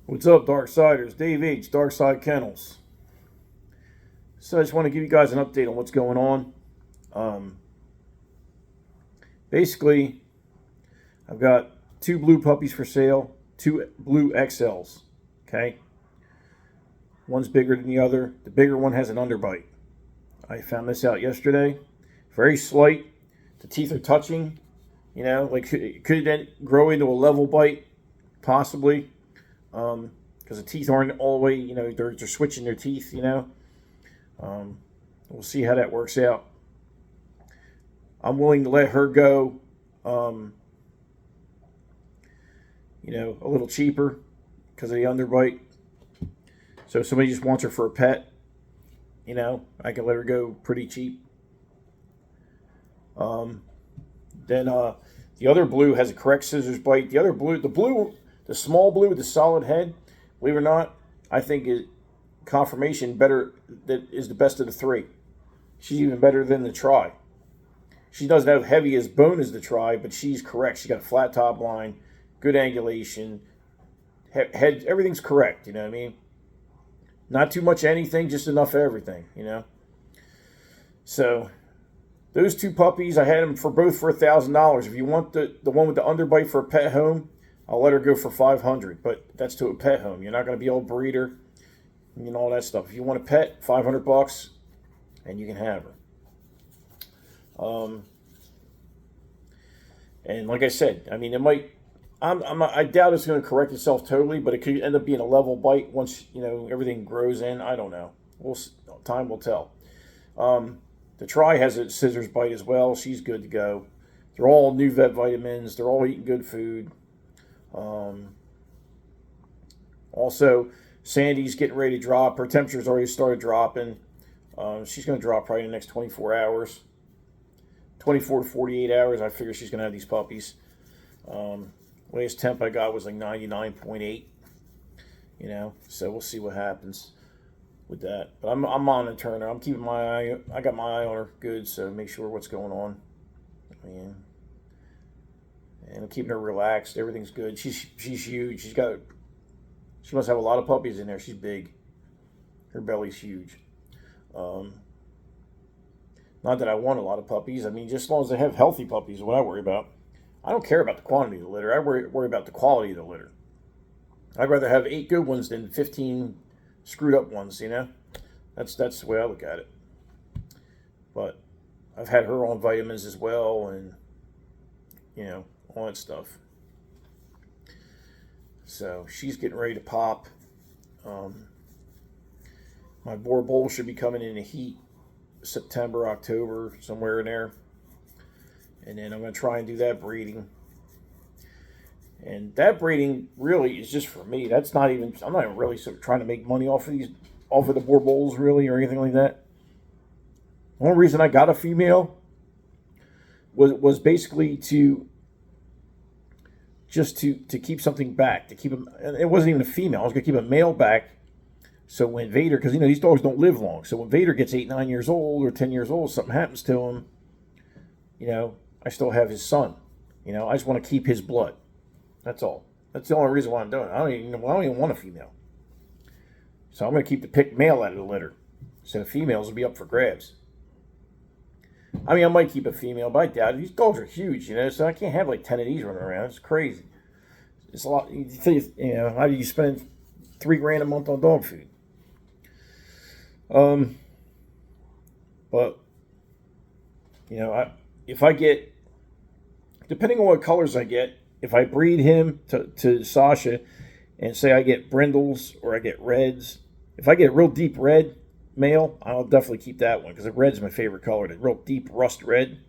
What's up, Darksiders? Dave H, Darkside Kennels. So I just want to give you guys an update on what's going on. Um, Basically, I've got two blue puppies for sale, two blue XLs. Okay, one's bigger than the other. The bigger one has an underbite. I found this out yesterday. Very slight. The teeth are touching. You know, like it could then grow into a level bite, possibly, because the teeth aren't all the way. You know, they're switching their teeth. Um, we'll see how that works out. I'm willing to let her go, um, a little cheaper because of the underbite. So if somebody just wants her for a pet, I can let her go pretty cheap. Um, then the other blue has a correct scissors bite. The other blue, the small blue with the solid head, believe it or not, I think is confirmation better, that is the best of the three. She's even better than the try. She doesn't have heavy as bone as the try, but she's correct. She's got a flat top line, good angulation, head, everything's correct. You know what I mean? Not too much of anything, just enough of everything. So those two puppies, I had them for both for $1,000. If you want the one with the underbite for a pet home, I'll let her go for $500. But that's to a pet home. You're not going to be able to breed her, all that stuff. If you want a pet, $500, and you can have her. And like I said, I mean, it might. I doubt it's going to correct itself totally, but it could end up being a level bite once everything grows in. I don't know. Time will tell. The try has a scissors bite as well. She's good to go. They're all new vet vitamins. They're all eating good food. Also, Sandy's getting ready to drop. Her temperature's already started dropping. She's going to drop probably in the next 24 hours. 24 to 48 hours, I figure she's going to have these puppies. Latest temp I got was like 99.8. So we'll see what happens with that. But I'm monitoring her. I'm keeping my eye. I got my eye on her good, so make sure what's going on. And I'm keeping her relaxed. Everything's good. She's huge. She must have a lot of puppies in there. She's big. Her belly's huge. Not that I want a lot of puppies. I mean, just as long as they have healthy puppies is what I worry about. I don't care about the quantity of the litter. I worry about the quality of the litter. I'd rather have 8 good ones than 15 screwed up ones, That's the way I look at it. But I've had her on vitamins as well and, all that stuff. So she's getting ready to pop. My boar bowl should be coming in the heat September, October, somewhere in there. And then I'm going to try and do that breeding. And that breeding really is just for me. I'm not even really sort of trying to make money off of the boar bowls really or anything like that. The only reason I got a female was basically to keep something back, to keep him. And it wasn't even a female. I was going to keep a male back. So when Vader, because these dogs don't live long. So when Vader gets 8, 9 years old or 10 years old, something happens to him, I still have his son. I just want to keep his blood. That's all. That's the only reason why I'm doing it. I don't even want a female. So I'm going to keep the picked male out of the litter. So the females will be up for grabs. I mean, I might keep a female, but I doubt it. These dogs are huge, so I can't have like 10 of these running around. It's crazy. It's a lot. How do you spend $3,000 a month on dog food? But if I get, depending on what colors I get, if I breed him to Sasha, and say I get brindles or I get reds, if I get a real deep red male, I'll definitely keep that one because the red's my favorite color, the real deep rust red.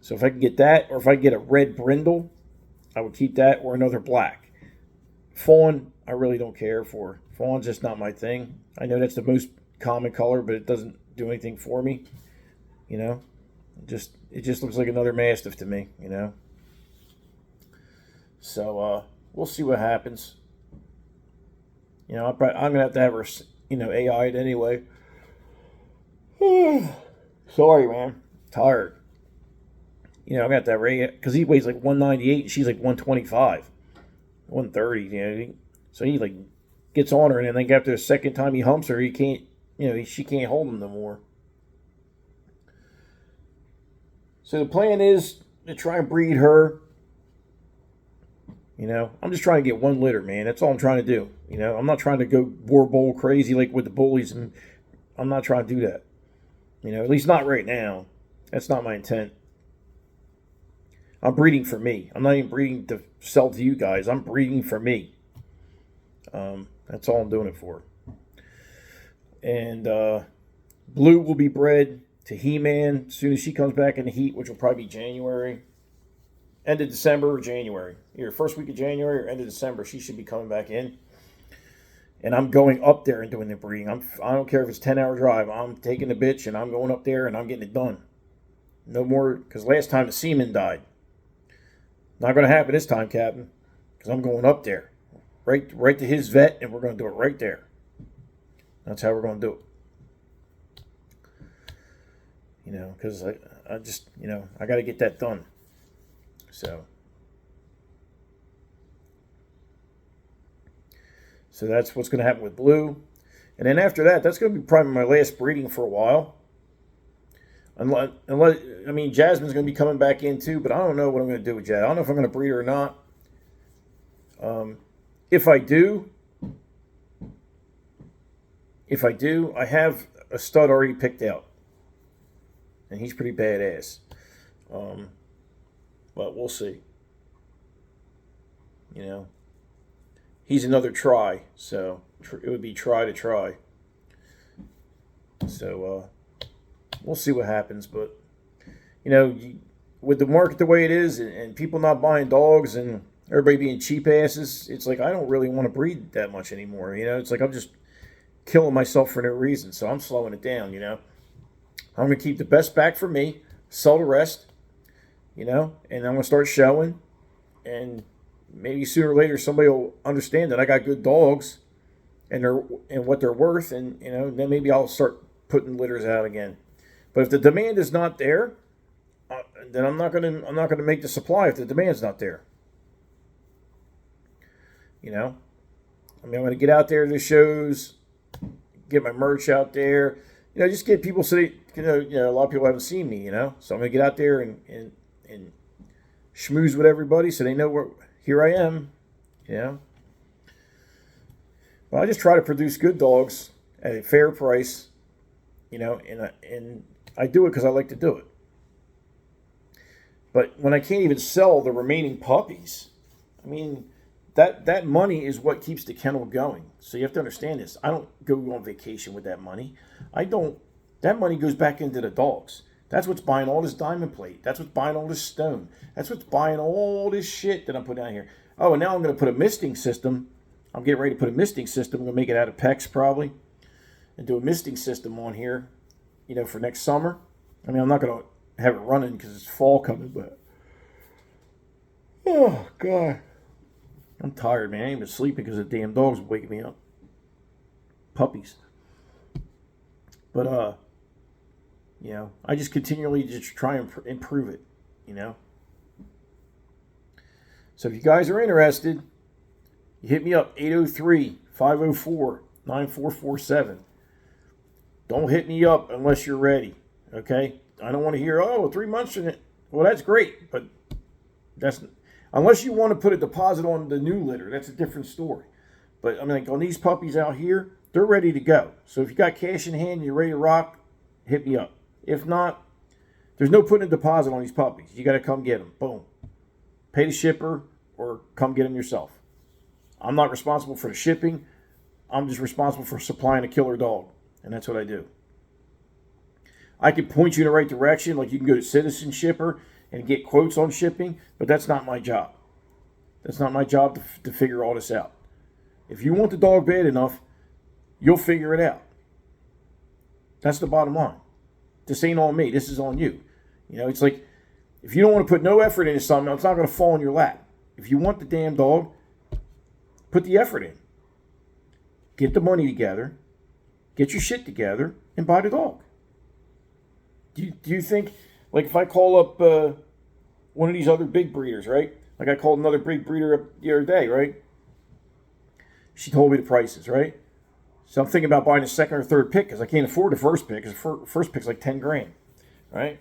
So if I can get that, or if I get a red brindle, I would keep that, or another black. Fawn, I really don't care for. Fawn's just not my thing. I know that's the most common color, but it doesn't do anything for me. It just looks like another mastiff to me. So we'll see what happens. I'm gonna have to have her, AI'd anyway. Sorry, man. Tired. I'm gonna have to have her, because he weighs like 198 and she's like 125, 130. So he like gets on her, and then after the second time he humps her, he can't, she can't hold him no more. So the plan is to try and breed her. I'm just trying to get one litter, man. That's all I'm trying to do. I'm not trying to go war bowl crazy like with the bullies, and I'm not trying to do that. At least not right now. That's not my intent. I'm breeding for me. I'm not even breeding to sell to you guys. I'm breeding for me. That's all I'm doing it for. And Blue will be bred to He-Man as soon as she comes back in the heat, which will probably be January. End of December or January. Either first week of January or end of December, she should be coming back in. And I'm going up there and doing the breeding. I don't care if it's a 10-hour drive. I'm taking the bitch and I'm going up there and I'm getting it done. No more, because last time the semen died. Not going to happen this time, Captain, because I'm going up there. Right to his vet, and we're going to do it right there. That's how we're going to do it. Because I just, I got to get that done. So that's what's going to happen with Blue. And then after that, that's going to be probably my last breeding for a while. Unless Jasmine's going to be coming back in too, but I don't know what I'm going to do with Jazz. I don't know if I'm going to breed her or not. If I do, I have a stud already picked out. And he's pretty badass. But we'll see. He's another try, so it would be try to try. So we'll see what happens. But with the market the way it is, and people not buying dogs, and everybody being cheap asses, it's like I don't really want to breed that much anymore. It's like I'm just killing myself for no reason. So I'm slowing it down. I'm going to keep the best back for me, sell the rest. And I'm going to start showing, and maybe sooner or later somebody will understand that I got good dogs and what they're worth, and then maybe I'll start putting litters out again. But if the demand is not there, then I'm not gonna make the supply if the demand's not there. I'm gonna get out there to the shows, get my merch out there, just get people so they, a lot of people haven't seen me, so I'm gonna get out there and schmooze with everybody so they know where. Here I am, Well, I just try to produce good dogs at a fair price, and I do it because I like to do it. But when I can't even sell the remaining puppies, that money is what keeps the kennel going. So you have to understand this. I don't go on vacation with that money. That money goes back into the dogs. That's what's buying all this diamond plate. That's what's buying all this stone. That's what's buying all this shit that I'm putting down here. Oh, and now I'm going to put a misting system. I'm getting ready to put a misting system. I'm going to make it out of PEX probably. And do a misting system on here, for next summer. I'm not going to have it running because it's fall coming, but. Oh, God. I'm tired, man. I ain't been sleeping because the damn dogs waking me up. Puppies. But, I just continually just try and improve it, So if you guys are interested, you hit me up, 803-504-9447. Don't hit me up unless you're ready, okay? I don't want to hear, 3 months in it. Well, that's great, but unless you want to put a deposit on the new litter, that's a different story. But, on these puppies out here, they're ready to go. So if you got cash in hand and you're ready to rock, hit me up. If not, there's no putting a deposit on these puppies. You got to come get them. Boom. Pay the shipper or come get them yourself. I'm not responsible for the shipping. I'm just responsible for supplying a killer dog. And that's what I do. I can point you in the right direction. Like you can go to Citizen Shipper and get quotes on shipping. But that's not my job. That's not my job to figure all this out. If you want the dog bad enough, you'll figure it out. That's the bottom line. This ain't on me. This is on you. It's like if you don't want to put no effort into something, it's not going to fall in your lap. If you want the damn dog, put the effort in. Get the money together. Get your shit together and buy the dog. Do you think, like if I call up one of these other big breeders, right? Like I called another big breeder up the other day, right? She told me the prices, right? So I'm thinking about buying a second or third pick because I can't afford the first pick because the first pick's like 10 grand, right?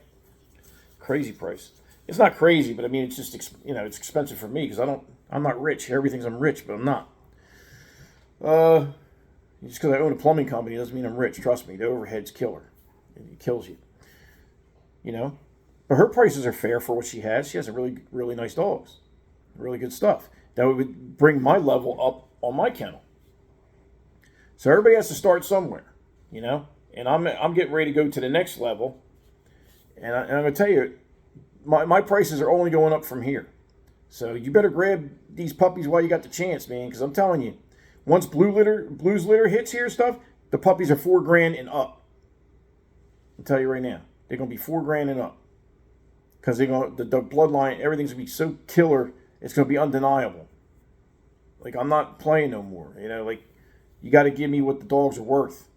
Crazy price. It's not crazy, but I mean, it's just, it's expensive for me because I'm not rich. Everything thinks I'm rich, but I'm not. Just because I own a plumbing company doesn't mean I'm rich. Trust me, the overhead's killer. It kills you. But her prices are fair for what she has. She has a really, really nice dogs. Really good stuff. That would bring my level up on my kennel. So everybody has to start somewhere, And I'm getting ready to go to the next level. And I'm going to tell you, my prices are only going up from here. So you better grab these puppies while you got the chance, man. Because I'm telling you, once blues litter hits here and stuff, the puppies are $4,000 and up. I'll tell you right now, they're going to be $4,000 and up. Because the bloodline, everything's going to be so killer, it's going to be undeniable. Like, I'm not playing no more. Like, you got to give me what the dogs are worth.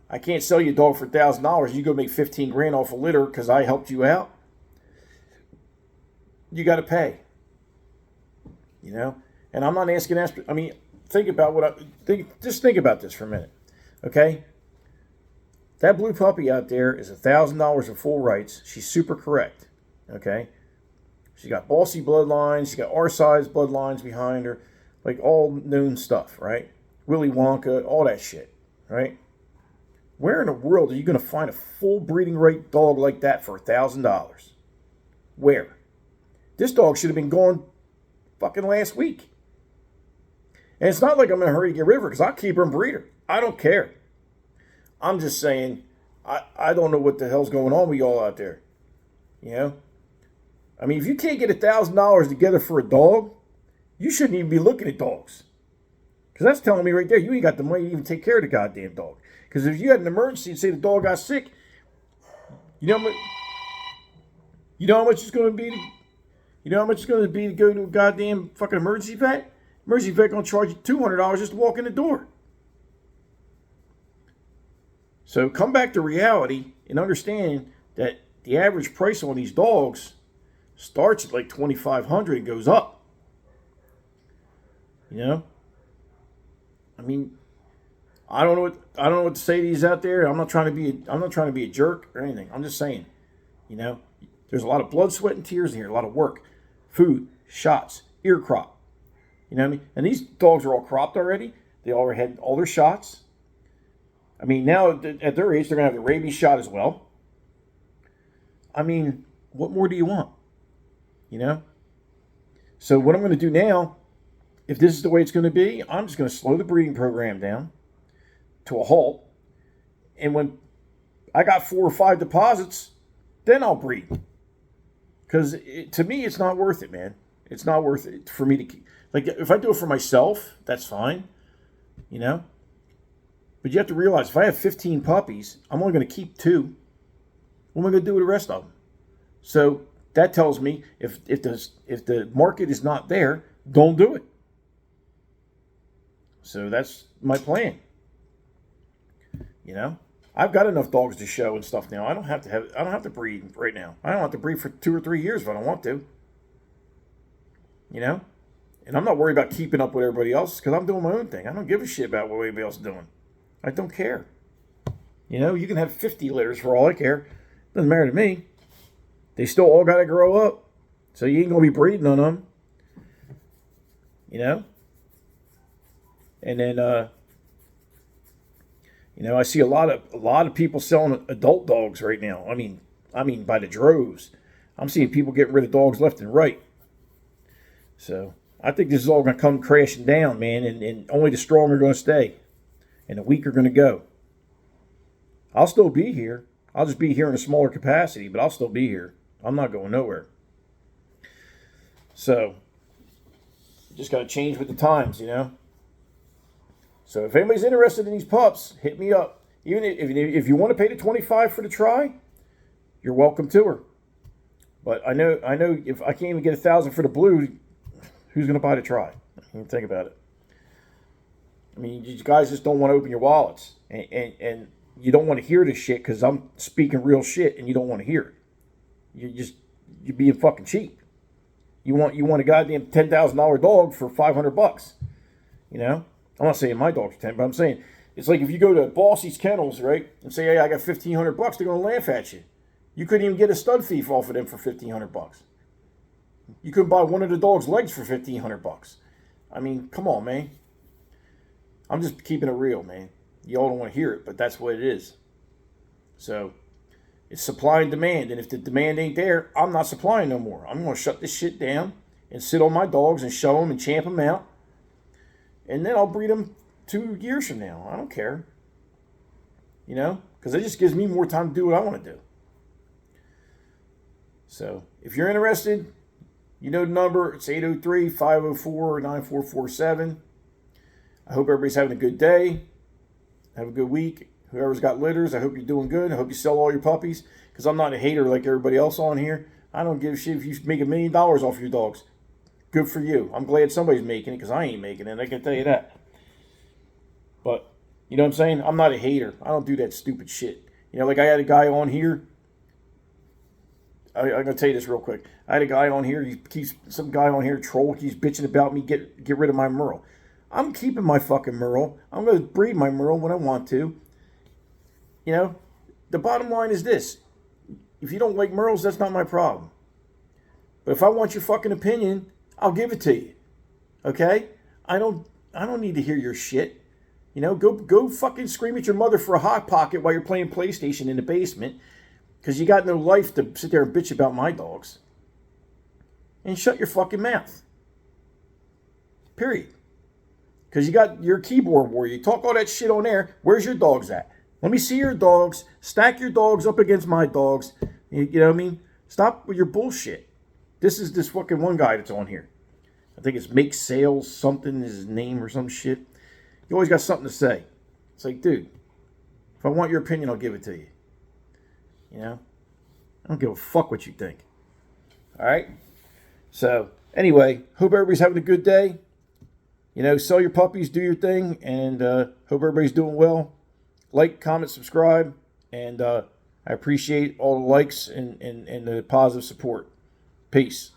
I can't sell you a dog for $1,000. You go make $15,000 off a litter because I helped you out. You got to pay. And I'm not asking. I mean, think about just think about this for a minute, okay? That blue puppy out there is $1,000 of full rights. She's super correct, okay? She's got bossy bloodlines. She's got our size bloodlines behind her, like all known stuff, right? Willy Wonka, all that shit, right? Where in the world are you going to find a full breeding right dog like that for $1,000? Where? This dog should have been gone fucking last week. And it's not like I'm in a hurry to get rid of her because I'll keep her and breed her. I don't care. I'm just saying, I don't know what the hell's going on with y'all out there. I mean, if you can't get $1,000 together for a dog, you shouldn't even be looking at dogs. Because that's telling me right there, you ain't got the money to even take care of the goddamn dog. Because if you had an emergency and say the dog got sick, you know how much it's going to be to go to a goddamn fucking emergency vet? Emergency vet going to charge you $200 just to walk in the door. So come back to reality and understand that the average price on these dogs starts at like $2,500 and goes up. I mean, I don't know what to say to these out there. I'm not trying to be a jerk or anything. I'm just saying, there's a lot of blood, sweat, and tears in here. A lot of work, food, shots, ear crop. You know what I mean? And these dogs are all cropped already. They already had all their shots. I mean, now at their age, they're going to have the rabies shot as well. I mean, what more do you want? So what I'm going to do now, if this is the way it's going to be, I'm just going to slow the breeding program down to a halt. And when I got 4 or 5 deposits, then I'll breed. Because to me, it's not worth it, man. It's not worth it for me to keep. Like, if I do it for myself, that's fine. But you have to realize, if I have 15 puppies, I'm only going to keep 2. What am I going to do with the rest of them? So that tells me if the market is not there, don't do it. So that's my plan. I've got enough dogs to show and stuff now. I don't have to breed right now. I don't have to breed for 2 or 3 years if I don't want to. And I'm not worried about keeping up with everybody else because I'm doing my own thing. I don't give a shit about what anybody else is doing. I don't care. You can have 50 litters for all I care. Doesn't matter to me. They still all got to grow up. So you ain't going to be breeding on them. And then, I see a lot of people selling adult dogs right now. I mean by the droves. I'm seeing people getting rid of dogs left and right. So I think this is all going to come crashing down, man, and only the strong are going to stay, and the weak are going to go. I'll still be here. I'll just be here in a smaller capacity, but I'll still be here. I'm not going nowhere. So just got to change with the times, So if anybody's interested in these pups, hit me up. Even if you want to pay the $25 for the try, you're welcome to her. But I know if I can't even get $1,000 for the blue, who's going to buy the try? I mean, think about it. I mean, you guys just don't want to open your wallets, and you don't want to hear this shit because I'm speaking real shit, and you don't want to hear it. You're being fucking cheap. You want a goddamn $10,000 dog for $500. You know, I'm not saying my dog's 10, but I'm saying it's like if you go to Bossy's Kennels, right, and say, hey, I got $1,500, they're gonna laugh at you. You couldn't even get a stud thief off of them for $1,500. You couldn't buy one of the dog's legs for $1,500. I mean, come on, man. I'm just keeping it real, man. Y'all don't want to hear it, but that's what it is. So it's supply and demand, and if the demand ain't there, I'm not supplying no more. I'm going to shut this shit down and sit on my dogs and show them and champ them out, and then I'll breed them 2 years from now. I don't care, you know, because it just gives me more time to do what I want to do. So if you're interested, you know the number. It's 803-504-9447. I hope everybody's having a good day. Have a good week. Whoever's got litters, I hope you're doing good. I hope you sell all your puppies, because I'm not a hater like everybody else on here. I don't give a shit if you make $1 million off your dogs. Good for you. I'm glad somebody's making it, because I ain't making it. I can tell you that. But, you know what I'm saying? I'm not a hater. I don't do that stupid shit. You know, like I had a guy on here. I'm going to tell you this real quick. I had a guy on here. Some guy on here, troll, keeps bitching about me. Get rid of my Merle. I'm keeping my fucking Merle. I'm going to breed my Merle when I want to. You know, the bottom line is this. If you don't like Merles, that's not my problem. But if I want your fucking opinion, I'll give it to you. Okay? I don't need to hear your shit. You know, go fucking scream at your mother for a hot pocket while you're playing PlayStation in the basement, because you got no life to sit there and bitch about my dogs. And shut your fucking mouth. Period. Because you got your keyboard warrior. You talk all that shit on air. Where's your dogs at? Let me see your dogs. Stack your dogs up against my dogs. You know what I mean? Stop with your bullshit. This is this fucking one guy that's on here. I think it's Make Sales something is his name or some shit. You always got something to say. It's like, dude, if I want your opinion, I'll give it to you. You know? I don't give a fuck what you think. All right? So, anyway, hope everybody's having a good day. You know, sell your puppies, do your thing, and hope everybody's doing well. Like, comment, subscribe, and I appreciate all the likes and the positive support. Peace.